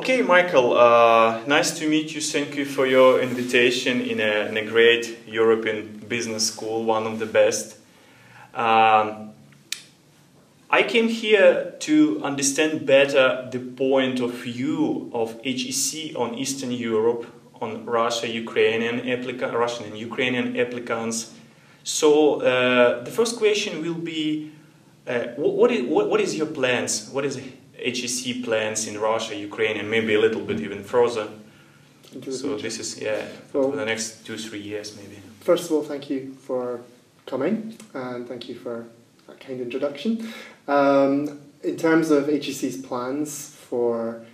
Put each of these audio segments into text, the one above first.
Okay, Michael, nice to meet you. Thank you for your invitation in a great European business school, one of the best. I came here to understand better the point of view of HEC on Eastern Europe, on Russian and Ukrainian applicants. So the first question will be, what is your plans? What is HEC plans in Russia, Ukraine, and maybe a little bit even further? So this is for the next 2-3 years maybe. First of all, thank you for coming and thank you for that kind introduction. In terms of HEC's plans for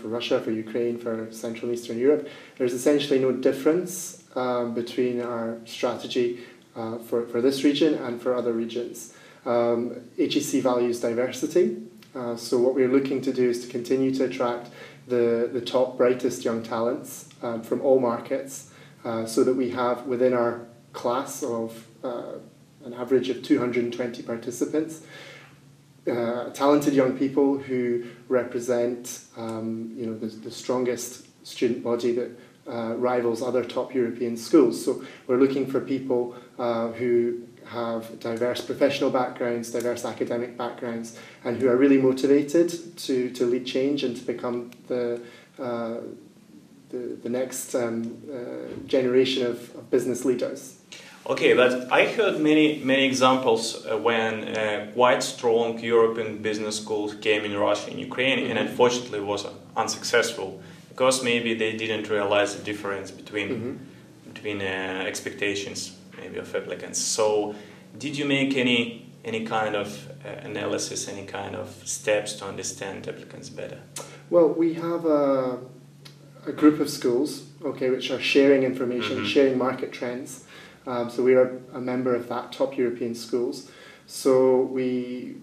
Russia, for Ukraine, for Central and Eastern Europe, there's essentially no difference between our strategy for this region and for other regions. HEC values diversity, so what we're looking to do is to continue to attract the top, brightest young talents from all markets, so that we have within our class of an average of 220 participants, talented young people who represent the strongest student body that rivals other top European schools. So we're looking for people who have diverse professional backgrounds, diverse academic backgrounds, and who are really motivated to lead change and to become the next generation of business leaders. Okay, but I heard many examples when quite strong European business schools came in Russia and Ukraine, and unfortunately was unsuccessful because maybe they didn't realize the difference between expectations maybe of applicants. So, did you make any kind of analysis, any kind of steps to understand applicants better? Well, we have a group of schools, okay, which are sharing information, sharing market trends. So we are a member of that top European schools. So we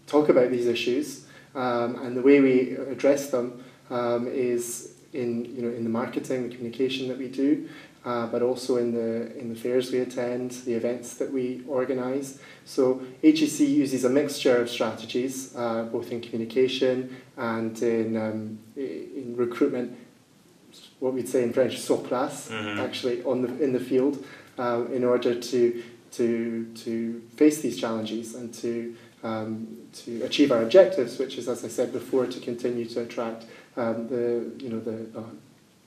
talk about these issues, and the way we address them is in the marketing, the communication that we do, but also in the fairs we attend, the events that we organise. So HEC uses a mixture of strategies, both in communication and in recruitment. What we'd say in French, sur place, actually in the field, in order to face these challenges and to achieve our objectives, which is, as I said before, to continue to attract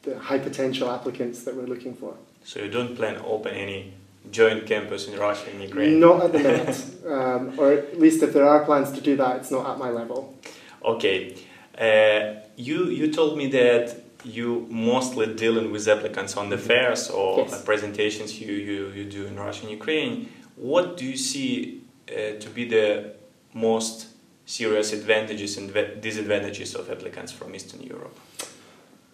the high potential applicants that we're looking for. So you don't plan to open any joint campus in Russia and Ukraine? Not at the minute, or at least if there are plans to do that, it's not at my level. Okay, you told me that you mostly dealing with applicants on the fairs or presentations you do in Russia and Ukraine. What do you see to be the most serious advantages and disadvantages of applicants from Eastern Europe?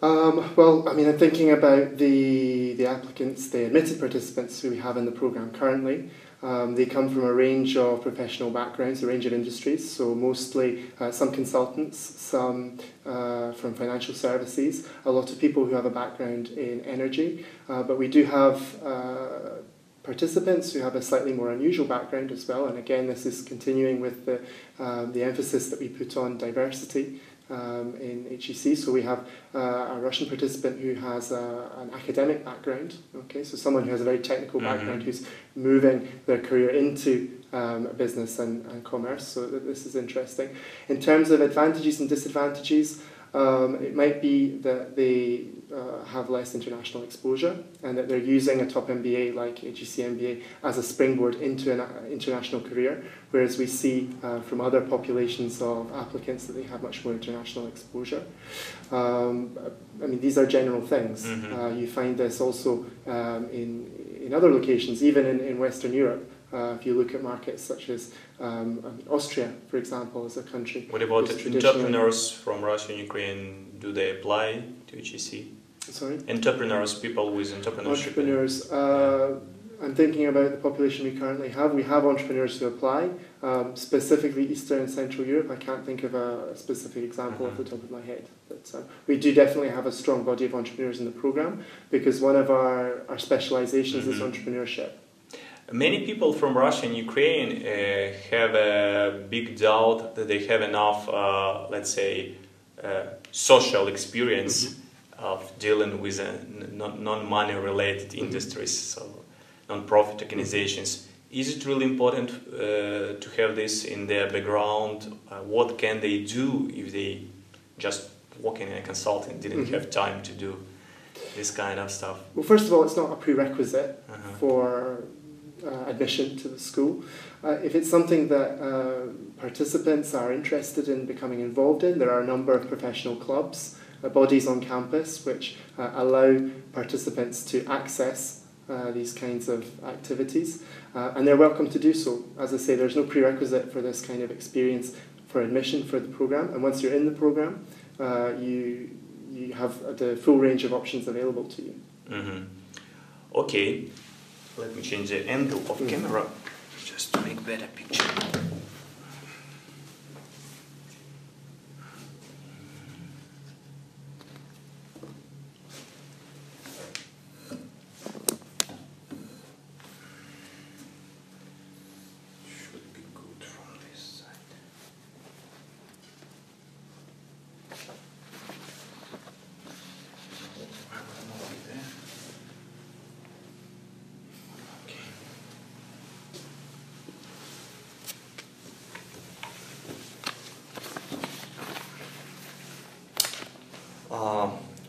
Well, I mean, I'm thinking about the applicants, the admitted participants who we have in the programme currently. They come from a range of professional backgrounds, a range of industries, so mostly some consultants, some from financial services, a lot of people who have a background in energy, but we do have participants who have a slightly more unusual background as well, and again this is continuing with the emphasis that we put on diversity in HEC. So we have a Russian participant who has an academic background, okay, so someone who has a very technical background who's moving their career into business and commerce, so this is interesting. In terms of advantages and disadvantages, it might be that they have less international exposure and that they're using a top MBA like HEC MBA as a springboard into an international career, whereas we see from other populations of applicants that they have much more international exposure. I mean, these are general things. You find this also in other locations, even in Western Europe. If you look at markets such as Austria, for example, as a country. What about entrepreneurs from Russia and Ukraine? Do they apply to HEC? Sorry? Entrepreneurs, people with entrepreneurship. Entrepreneurs. I'm thinking about the population we currently have. We have entrepreneurs who apply, specifically Eastern and Central Europe. I can't think of a specific example off the top of my head. But we do definitely have a strong body of entrepreneurs in the programme because one of our specialisations is entrepreneurship. Many people from Russia and Ukraine have a big doubt that they have enough, let's say, social experience of dealing with non-money related industries, so non-profit organizations. Is it really important to have this in their background? What can they do if they just work in a consulting, didn't have time to do this kind of stuff? Well, first of all, it's not a prerequisite for admission to the school. If it's something that participants are interested in becoming involved in, there are a number of professional clubs, bodies on campus which allow participants to access these kinds of activities, and they're welcome to do so. As I say, there's no prerequisite for this kind of experience for admission for the program, and once you're in the program, you have the full range of options available to you. Okay, let me change the angle of camera just to make better picture.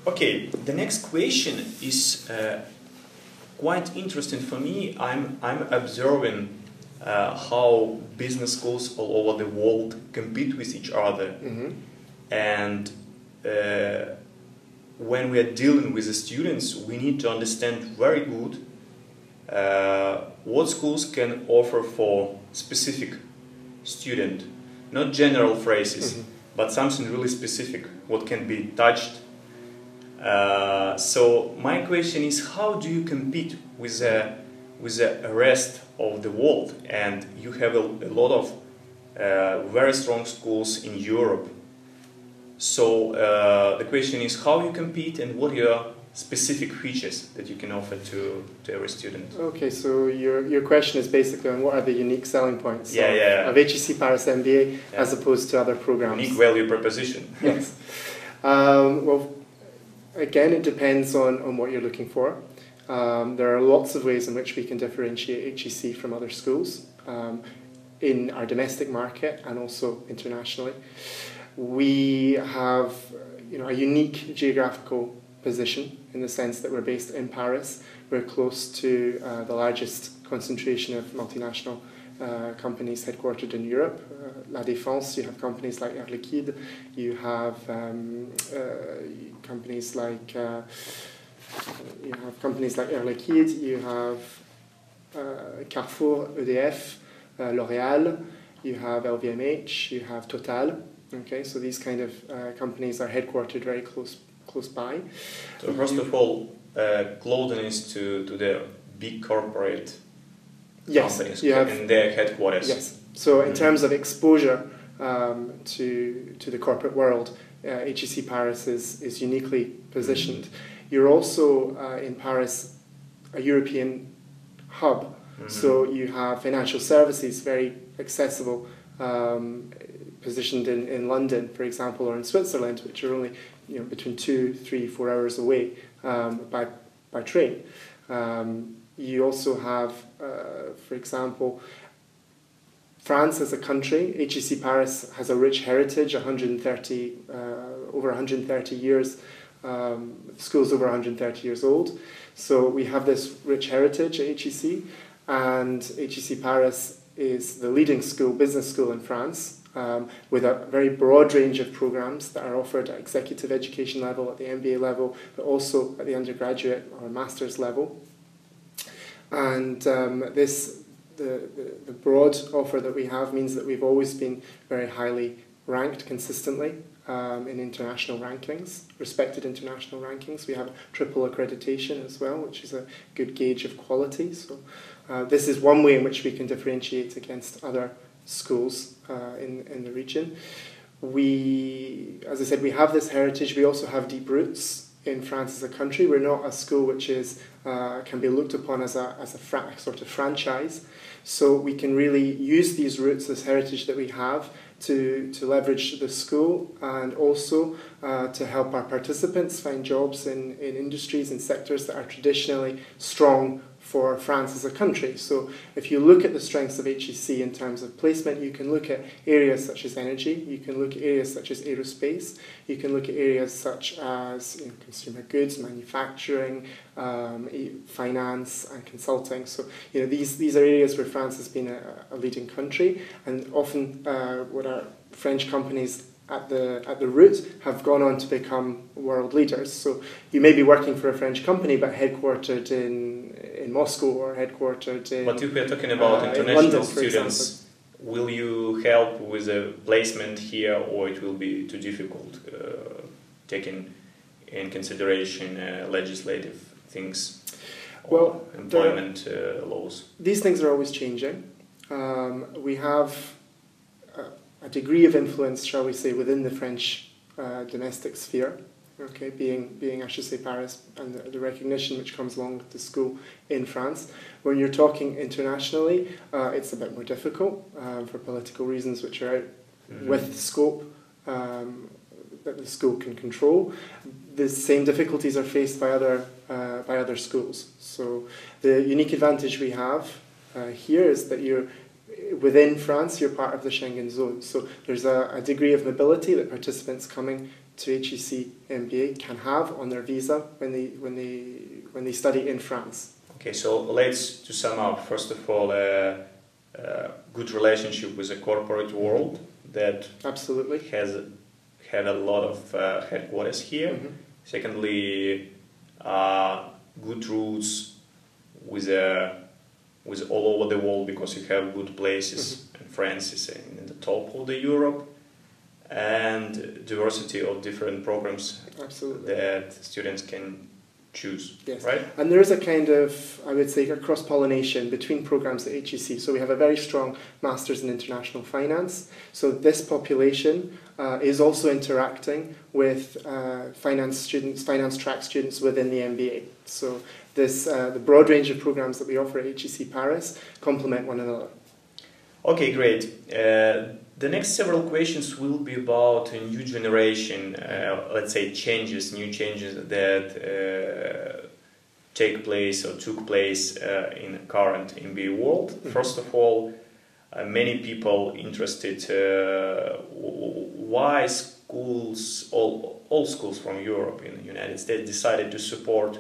Okay, the next question is quite interesting for me. I'm observing how business schools all over the world compete with each other, and when we are dealing with the students, we need to understand very good what schools can offer for specific student, not general phrases, but something really specific, what can be touched. So my question is, how do you compete with the rest of the world? And you have a lot of very strong schools in Europe. So the question is, how you compete and what are your specific features that you can offer to every student? Okay, so your question is basically on what are the unique selling points of HEC Paris MBA as opposed to other programs. Unique value proposition. Yes. Well, again, it depends on what you're looking for. There are lots of ways in which we can differentiate HEC from other schools in our domestic market and also internationally. We have a unique geographical position in the sense that we're based in Paris. We're close to the largest concentration of multinational companies headquartered in Europe. La Défense, you have companies like Air Liquide, you have companies like Air Liquide, you have Carrefour, EDF, L'Oréal, you have LVMH, you have Total. Okay, so these kind of companies are headquartered very close by. So first of all, clothing is to the big corporate companies in their headquarters. Yes. So in terms of exposure to the corporate world, HEC Paris is uniquely positioned. You're also in Paris a European hub. So you have financial services very accessible, positioned in London, for example, or in Switzerland, which are only between 2, 3, 4 hours away by train. You also have, for example, France as a country. HEC Paris has a rich heritage, over 130 years. School's over 130 years old. So we have this rich heritage at HEC, and HEC Paris is the leading business school in France, with a very broad range of programs that are offered at executive education level, at the MBA level, but also at the undergraduate or master's level. And the broad offer that we have means that we've always been very highly ranked consistently in international rankings, respected international rankings. We have triple accreditation as well, which is a good gauge of quality. So this is one way in which we can differentiate against other schools in the region. As I said, we have this heritage. We also have deep roots in France as a country. We're not a school which can be looked upon as a sort of franchise. So we can really use these roots, this heritage that we have, to leverage the school and also to help our participants find jobs in industries and sectors that are traditionally strong for France as a country. So if you look at the strengths of HEC in terms of placement, you can look at areas such as energy, you can look at areas such as aerospace, you can look at areas such as consumer goods, manufacturing, finance and consulting. So these are areas where France has been a leading country, and often what our French companies at the root have gone on to become world leaders. So you may be working for a French company but headquartered in Moscow or headquartered in But if we are talking about international London, students, will you help with a placement here, or it will be too difficult taking in consideration legislative things, or employment laws? These things are always changing. We have a degree of influence, shall we say, within the French domestic sphere, okay, being HEC Paris and the recognition which comes along with the school in France. When you're talking internationally, it's a bit more difficult for political reasons which are out with the scope that the school can control. The same difficulties are faced by other schools. So the unique advantage we have here is that within France, you're part of the Schengen zone. So there's a degree of mobility that participants coming to HEC MBA can have on their visa when they study in France. Okay, so to sum up, first of all, good relationship with the corporate world that absolutely had a lot of headquarters here. Mm-hmm. Secondly, good roots with all over the world, because you have good places, and France is in the top of the Europe, and diversity of different programs that students can choose. Yes. Right? And there is a kind of, I would say, a cross-pollination between programs at HEC. So we have a very strong Masters in International Finance. So this population is also interacting with finance track students within the MBA. So the broad range of programs that we offer at HEC Paris complement one another. Okay, great. The next several questions will be about a new generation, let's say new changes that take place or took place in the current MBA world. Mm-hmm. First of all, many people interested why schools, all schools from Europe in the United States decided to support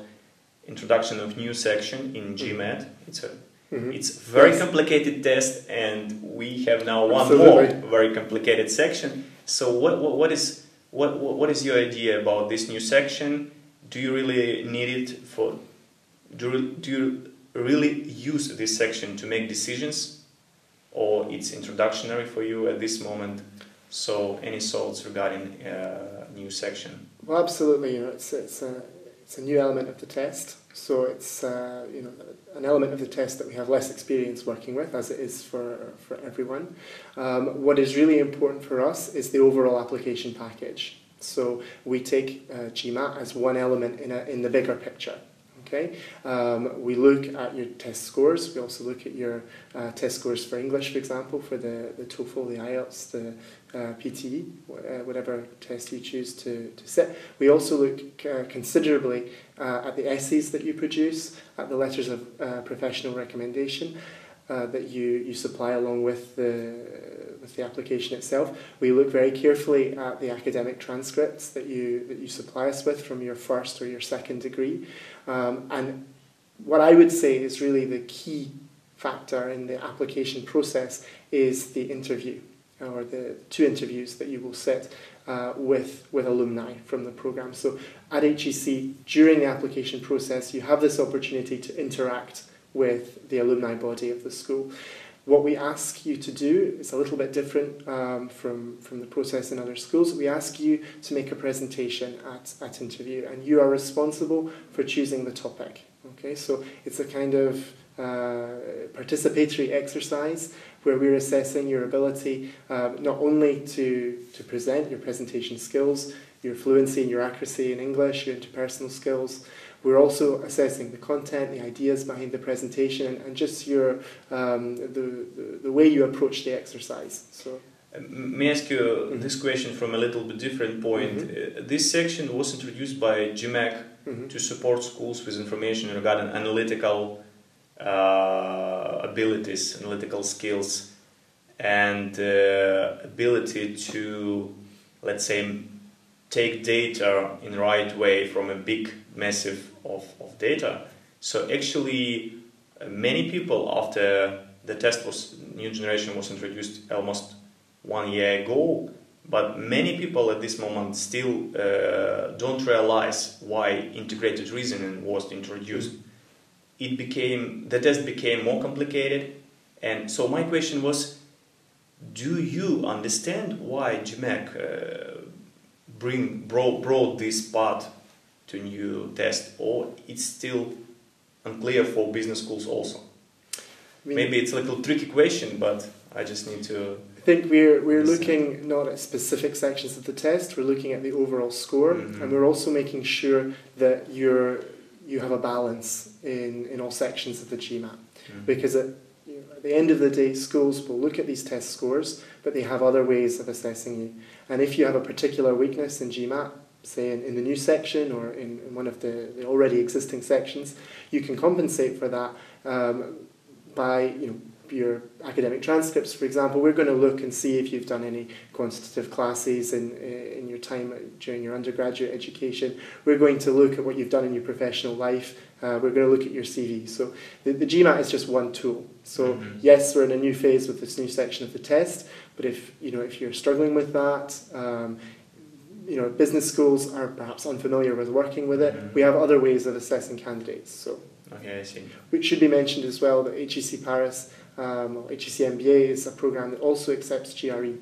introduction of new section in GMAT. It's a very complicated test, and we have now one more very complicated section. So what is your idea about this new section? Do you really need it do you really use this section to make decisions, or it's introductory for you at this moment? So any thoughts regarding new section? Well, absolutely. It's a new element of the test. So it's an element of the test that we have less experience working with, as it is for everyone. What is really important for us is the overall application package. So we take GMAT as one element in the bigger picture. Okay, we look at your test scores. We also look at your test scores for English, for example, for the TOEFL, the IELTS, the PTE, whatever test you choose to sit. We also look considerably at the essays that you produce, at the letters of professional recommendation that you supply along with the application itself. We look very carefully at the academic transcripts that you supply us with from your first or your second degree. And what I would say is really the key factor in the application process is the interview, or the 2 interviews that you will sit with alumni from the program. So at HEC, during the application process, you have this opportunity to interact with the alumni body of the school. What we ask you to do is a little bit different from the process in other schools. We ask you to make a presentation at interview, and you are responsible for choosing the topic. Okay, so it's a kind of participatory exercise where we're assessing your ability not only to present your presentation skills, your fluency and your accuracy in English, your interpersonal skills. We're also assessing the content, the ideas behind the presentation, and just your the way you approach the exercise. So May I ask you this question from a little bit different point? This section was introduced by GMAC to support schools with information regarding analytical abilities, analytical skills, and ability to, let's say, take data in the right way from a big massive of data. So actually, many people, after the new generation was introduced almost 1 year ago, but many people at this moment still don't realize why integrated reasoning was introduced. The test became more complicated, and so my question was, do you understand why GMAC brought this part to new test, or it's still unclear for business schools also? Maybe it's a little tricky question, but I just need to... I think we're looking not at specific sections of the test, we're looking at the overall score, and we're also making sure that you have a balance in all sections of the GMAT. Because at the end of the day, schools will look at these test scores, but they have other ways of assessing you. And if you have a particular weakness in GMAT, say in the new section or in one of the already existing sections, you can compensate for that by your academic transcripts, for example. We're going to look and see if you've done any quantitative classes in your time during your undergraduate education. We're going to look at what you've done in your professional life. We're going to look at your CV. So the GMAT is just one tool. So yes, we're in a new phase with this new section of the test, but if you're struggling with that, business schools are perhaps unfamiliar with working with it, we have other ways of assessing candidates. So, okay, I see. Which should be mentioned as well that HEC Paris, or HEC MBA is a program that also accepts GRE.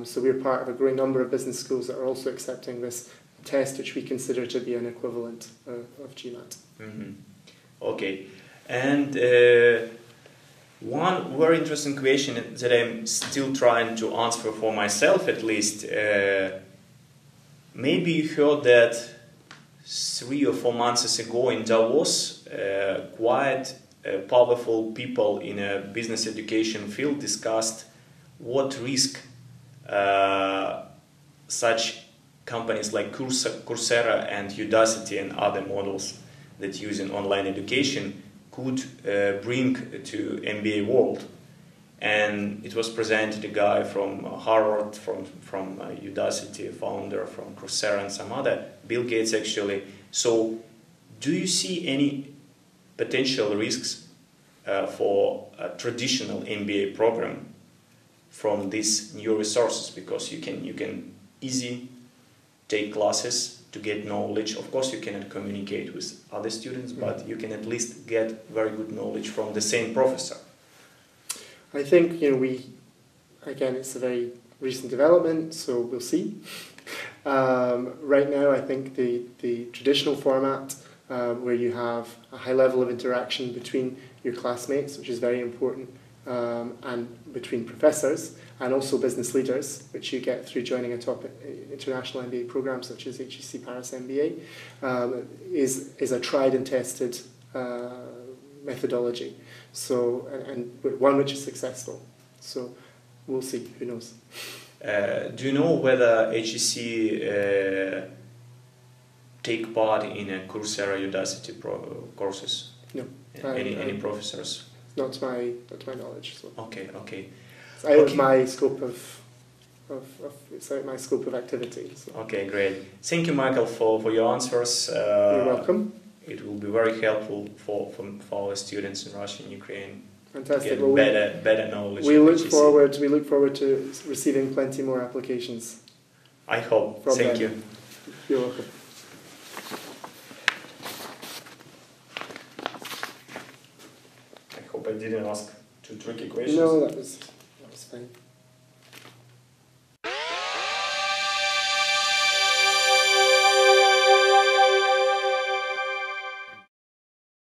So we're part of a growing number of business schools that are also accepting this test, which we consider to be an equivalent of GMAT. Okay, and one very interesting question that I'm still trying to answer for myself at least. Maybe you heard that 3 or 4 months ago in Davos, quite powerful people in a business education field discussed what risk such companies like Coursera and Udacity and other models that use in online education could bring to MBA world. And it was presented a guy from Harvard, from Udacity, founder from Coursera and some other, Bill Gates actually. So do you see any potential risks for a traditional MBA program from these new resources? Because you can easily take classes to get knowledge. Of course you cannot communicate with other students, but you can at least get very good knowledge from the same professor. I think, again, it's a very recent development, so we'll see. Right now, I think the traditional format where you have a high level of interaction between your classmates, which is very important, and between professors, and also business leaders, which you get through joining a top international MBA program such as HEC Paris MBA, is a tried and tested methodology. So, and one which is successful. So, we'll see. Who knows? Do you know whether HEC take part in a Coursera Udacity courses? No. Any professors? Not to my knowledge. So. Okay. It's out of my scope it's out of my scope of activity. So. Okay, great. Thank you, Michael, for your answers. You're welcome. It will be very helpful for our students in Russia and Ukraine. Fantastic. To get better knowledge. We look forward to receiving plenty more applications. I hope. Thank you. You're welcome. I hope I didn't ask too tricky questions. No, that was fine.